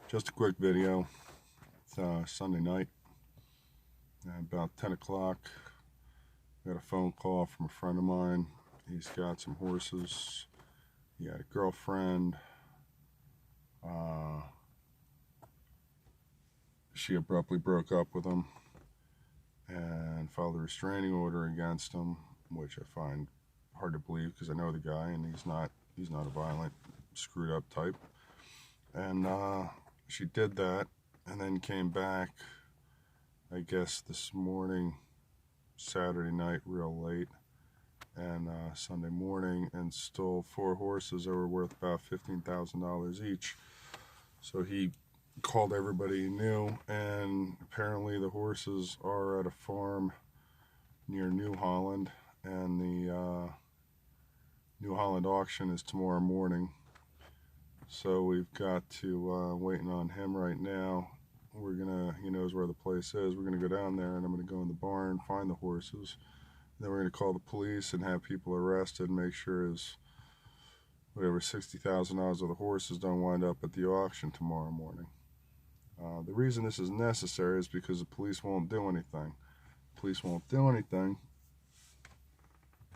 Just a quick video. It's Sunday night, about 10 o'clock. I got a phone call from a friend of mine. He's got some horses. He had a girlfriend. Uh, she abruptly broke up with him and filed a restraining order against him, which I find hard to believe because I know the guy and he's not a violent, screwed up type. And she did that and then came back, I guess, this morning, Saturday night, real late, and Sunday morning, and stole 4 horses that were worth about $15,000 each. So he called everybody he knew, and apparently the horses are at a farm near New Holland, and the New Holland auction is tomorrow morning. So we've got to waiting on him right now. He knows where the place is. We're gonna go down there, and I'm gonna go in the barn, find the horses. Then we're gonna call the police and have people arrested, and make sure his whatever $60,000 of the horses don't wind up at the auction tomorrow morning. The reason this is necessary is because the police won't do anything. Police won't do anything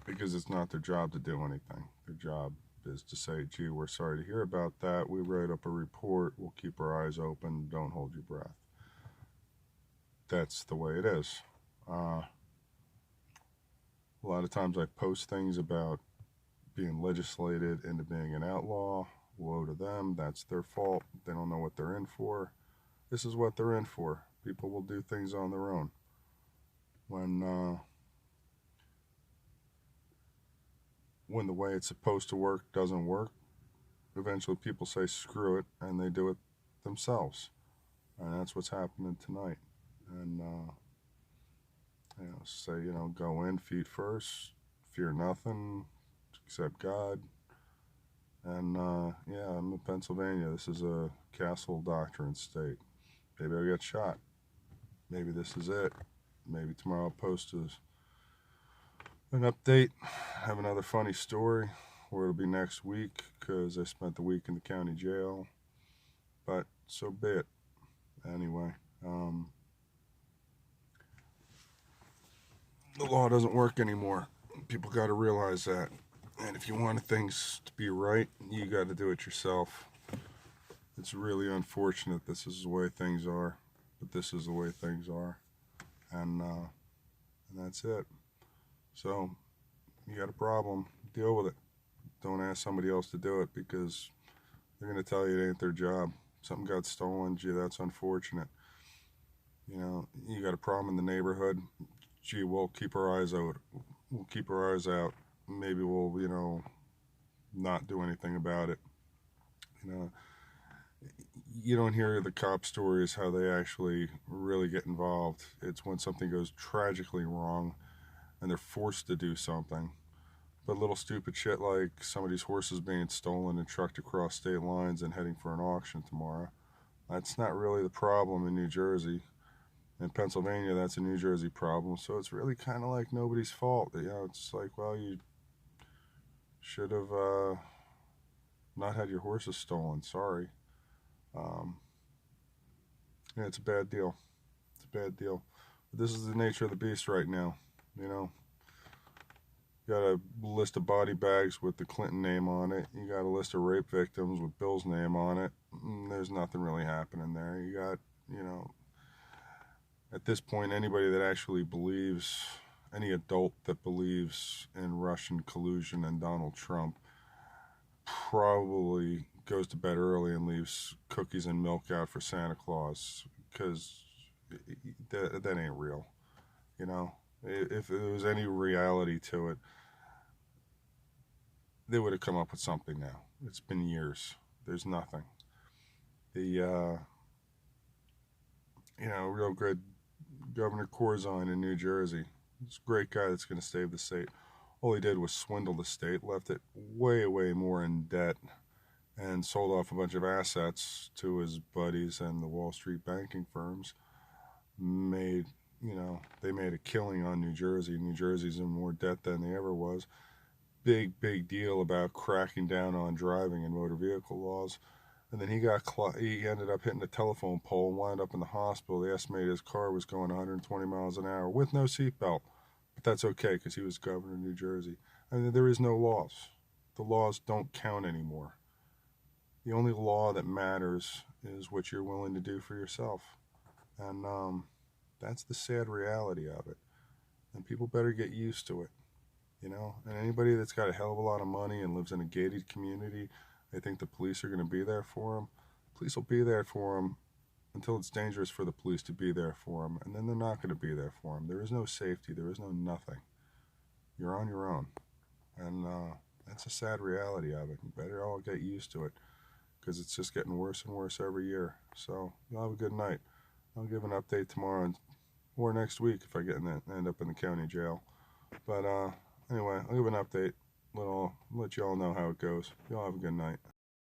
because it's not their job to do anything. Their job is to say, gee, we're sorry to hear about that. We wrote up a report. We'll keep our eyes open. Don't hold your breath. That's the way it is. A lot of times I post things about being legislated into being an outlaw. Woe to them. That's their fault. They don't know what they're in for. This is what they're in for. People will do things on their own. When the way it's supposed to work doesn't work, eventually people say screw it, and they do it themselves. And that's what's happening tonight. And say, go in feet first, fear nothing, except God. And I'm in Pennsylvania. This is a castle doctrine state. Maybe I'll get shot. Maybe this is it. Maybe tomorrow I'll post an update. Have another funny story, or it'll be next week because I spent the week in the county jail. But so be it. Anyway, the law doesn't work anymore. People got to realize that. And if you want things to be right, you got to do it yourself. It's really unfortunate this is the way things are, but this is the way things are. And that's it. So, you got a problem, deal with it. Don't ask somebody else to do it because they're going to tell you it ain't their job. Something got stolen, gee, that's unfortunate. You got a problem in the neighborhood, gee, we'll keep our eyes out. We'll keep our eyes out. Maybe we'll, not do anything about it. You don't hear the cop stories how they actually really get involved. It's when something goes tragically wrong and they're forced to do something. But little stupid shit like somebody's horses being stolen and trucked across state lines and heading for an auction tomorrow, that's not really the problem in New Jersey. In Pennsylvania, that's a New Jersey problem. So it's really kind of like nobody's fault. It's like, well, you should have not had your horses stolen. Sorry. It's a bad deal. It's a bad deal. But this is the nature of the beast right now. You got a list of body bags with the Clinton name on it. You got a list of rape victims with Bill's name on it. There's nothing really happening there. You got, at this point, anybody that actually believes, any adult that believes in Russian collusion and Donald Trump probably goes to bed early and leaves cookies and milk out for Santa Claus because that ain't real. If there was any reality to it, they would have come up with something now. It's been years. There's nothing. The real good Governor Corzine in New Jersey. This great guy that's going to save the state. All he did was swindle the state, left it way, way more in debt, and sold off a bunch of assets to his buddies and the Wall Street banking firms. They made a killing on New Jersey. New Jersey's in more debt than they ever was. big deal about cracking down on driving and motor vehicle laws. And then he ended up hitting a telephone pole and wound up in the hospital. They estimated his car was going 120 miles an hour with no seatbelt. But that's okay because he was governor of New Jersey. I mean, there is no laws. The laws don't count anymore. The only law that matters is what you're willing to do for yourself. And that's the sad reality of it. And people better get used to it. And anybody that's got a hell of a lot of money and lives in a gated community, they think the police are going to be there for them. Police will be there for them until it's dangerous for the police to be there for them, and then they're not going to be there for them. There is no safety. There is no nothing. You're on your own, and that's a sad reality of it. You better all get used to it because it's just getting worse and worse every year. So y'all have a good night. I'll give an update tomorrow or next week if I end up in the county jail. But anyway, I'll give an update. Let y'all know how it goes. Y'all have a good night.